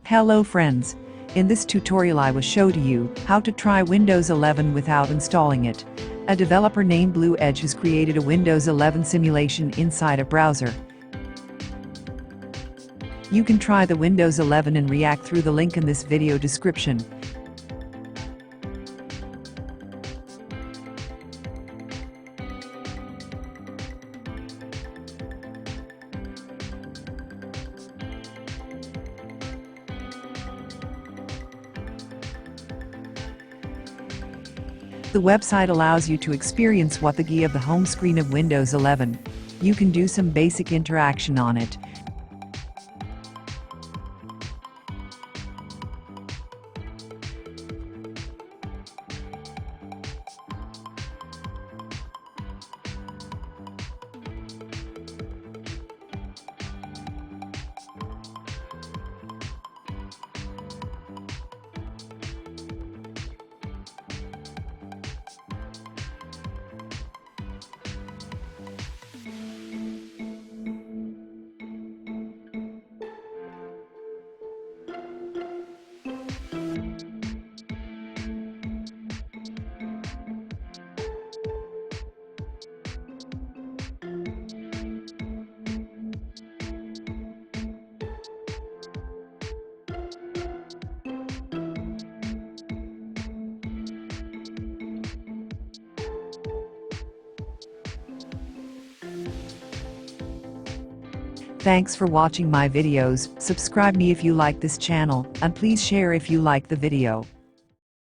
Hello friends. In this tutorial I will show to you how to try Windows 11 without installing it. A developer named Blue Edge has created a Windows 11 simulation inside a browser. You can try the Windows 11 and React through the link in this video description. The website allows you to experience what the GUI of the home screen of Windows 11. You can do some basic interaction on it. Thanks for watching my videos. Subscribe me if you like this channel, and please share if you like the video.